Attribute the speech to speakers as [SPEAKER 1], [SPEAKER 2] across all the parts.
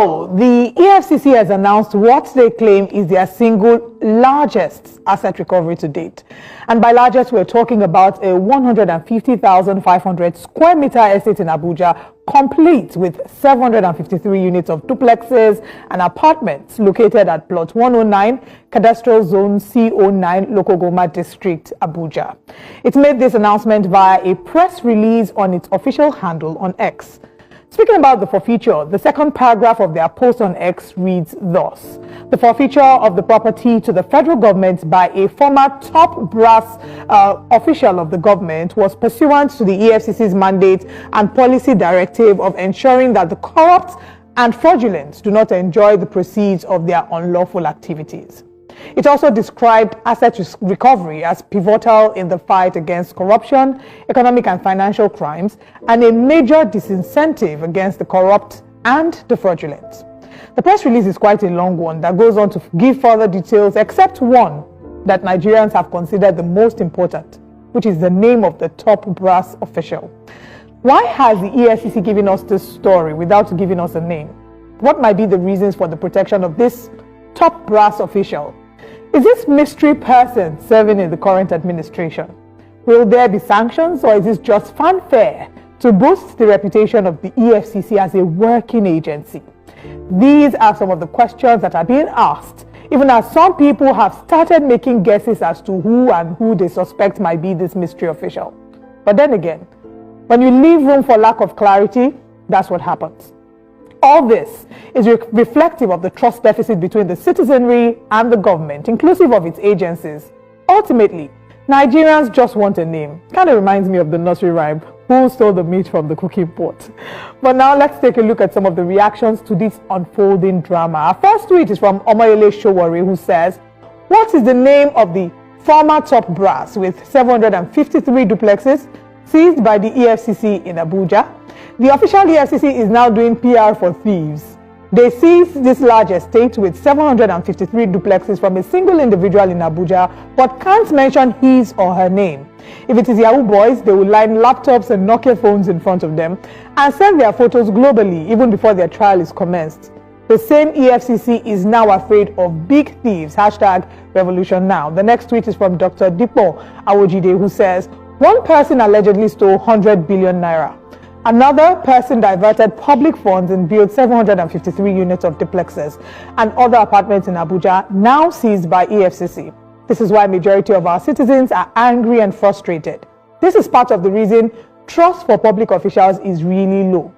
[SPEAKER 1] So, the EFCC has announced what they claim is their single largest asset recovery to date. And by largest, we're talking about a 150,500 square meter estate in Abuja, complete with 753 units of duplexes and apartments located at Plot 109, Cadastral Zone C09, Local Government District, Abuja. It made this announcement via a press release on its official handle on X. Speaking about the forfeiture, the second paragraph of their post on X reads thus: the forfeiture of the property to the federal government by a former top brass official of the government was pursuant to the EFCC's mandate and policy directive of ensuring that the corrupt and fraudulent do not enjoy the proceeds of their unlawful activities. It also described asset recovery as pivotal in the fight against corruption, economic and financial crimes, and a major disincentive against the corrupt and the fraudulent. The press release is quite a long one that goes on to give further details, except one that Nigerians have considered the most important, which is the name of the top brass official. Why has the EFCC given us this story without giving us a name? What might be the reasons for the protection of this top brass official? Is this mystery person serving in the current administration? Will there be sanctions, or is this just fanfare to boost the reputation of the EFCC as a working agency? These are some of the questions that are being asked, even as some people have started making guesses as to who they suspect might be this mystery official. But then again, when you leave room for lack of clarity, that's what happens. All this is reflective of the trust deficit between the citizenry and the government, inclusive of its agencies. Ultimately, Nigerians just want a name. Kind of reminds me of the nursery rhyme, who stole the meat from the cooking pot? But now let's take a look at some of the reactions to this unfolding drama. Our first tweet is from Omoyele Showore, who says, what is the name of the former top brass with 753 duplexes seized by the EFCC in Abuja? The official EFCC is now doing PR for thieves. They seized this large estate with 753 duplexes from a single individual in Abuja, but can't mention his or her name. If it is Yahoo boys, they will line laptops and Nokia phones in front of them and send their photos globally even before their trial is commenced. The same EFCC is now afraid of big thieves. #Revolution Now. The next tweet is from Dr. Dipo Awojide, who says, one person allegedly stole 100 billion naira. Another person diverted public funds and built 753 units of duplexes and other apartments in Abuja, now seized by EFCC. This is why majority of our citizens are angry and frustrated. This is part of the reason trust for public officials is really low.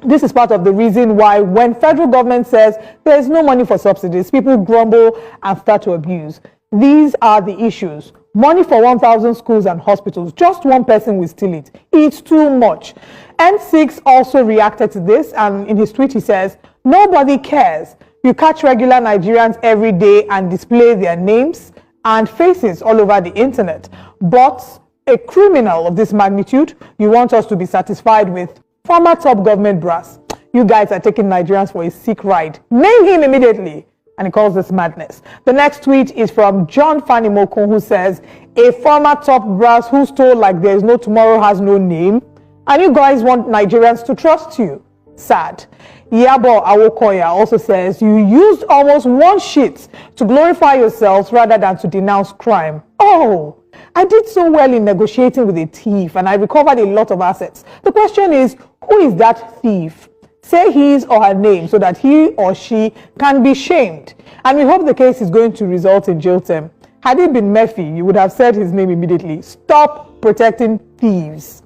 [SPEAKER 1] This is part of the reason why when federal government says there is no money for subsidies, people grumble and start to abuse. These are the issues. Money for 1,000 schools and hospitals, just one person will steal it. It's too much. N6 also reacted to this, and in his tweet he says, nobody cares. You catch regular Nigerians every day and display their names and faces all over the internet. But a criminal of this magnitude, you want us to be satisfied with? Former top government brass. You guys are taking Nigerians for a sick ride. Name him immediately. And he calls this madness. The next tweet is from John Fanimoko, who says, a former top brass who stole like there is no tomorrow has no name. And you guys want Nigerians to trust you. Sad. Yabo Awokoya also says, you used almost one sheet to glorify yourselves rather than to denounce crime. Oh, I did so well in negotiating with a thief and I recovered a lot of assets. The question is, who is that thief? Say his or her name so that he or she can be shamed. And we hope the case is going to result in jail term. Had it been Murphy, you would have said his name immediately. Stop protecting thieves.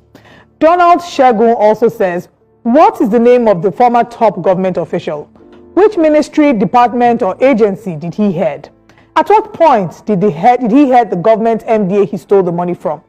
[SPEAKER 1] Donald Shegun also says, what is the name of the former top government official? Which ministry, department, or agency did he head? At what point did he head the government MDA he stole the money from?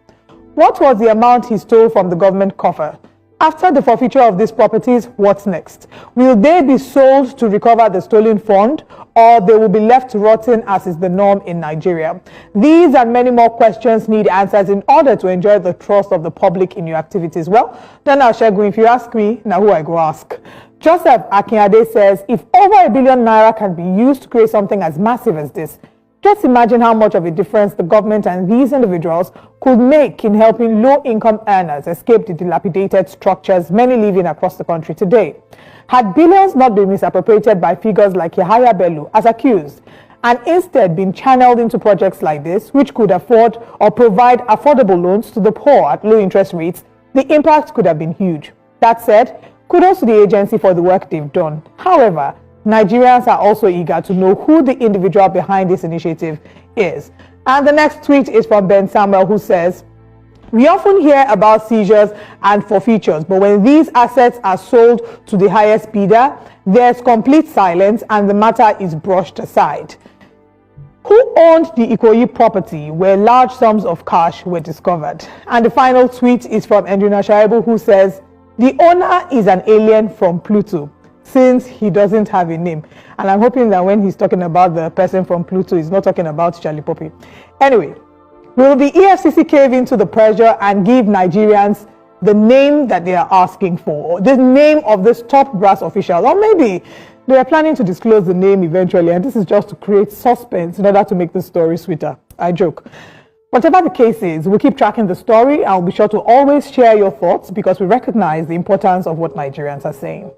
[SPEAKER 1] What was the amount he stole from the government coffer? After the forfeiture of these properties, what's next? Will they be sold to recover the stolen fund, or they will be left rotting as is the norm in Nigeria? These and many more questions need answers in order to enjoy the trust of the public in your activities. Well, then I'll share going. If you ask me, now who I go ask? Joseph Akinade says, if over 1 billion naira can be used to create something as massive as this, Just imagine how much of a difference the government and these individuals could make in helping low-income earners escape the dilapidated structures many live in across the country today. Had billions not been misappropriated by figures like Yahaya Bello as accused, and instead been channeled into projects like this, which could afford or provide affordable loans to the poor at low interest rates, the impact could have been huge. That said, kudos to the agency for the work they've done. However, Nigerians are also eager to know who the individual behind this initiative is. And the next tweet is from Ben Samuel, who says, "We often hear about seizures and forfeitures, but when these assets are sold to the highest bidder, there's complete silence and the matter is brushed aside." Who owned the Ikoyi property where large sums of cash were discovered? And the final tweet is from Andrina Shaibu, who says, "The owner is an alien from Pluto, since he doesn't have a name." And I'm hoping that when he's talking about the person from Pluto, he's not talking about Charlie Poppy. Anyway, will the EFCC cave into the pressure and give Nigerians the name that they are asking for, the name of this top brass official? Or maybe they are planning to disclose the name eventually, and this is just to create suspense in order to make the story sweeter. I joke. Whatever the case is, we'll keep tracking the story and we'll be sure to always share your thoughts because we recognize the importance of what Nigerians are saying.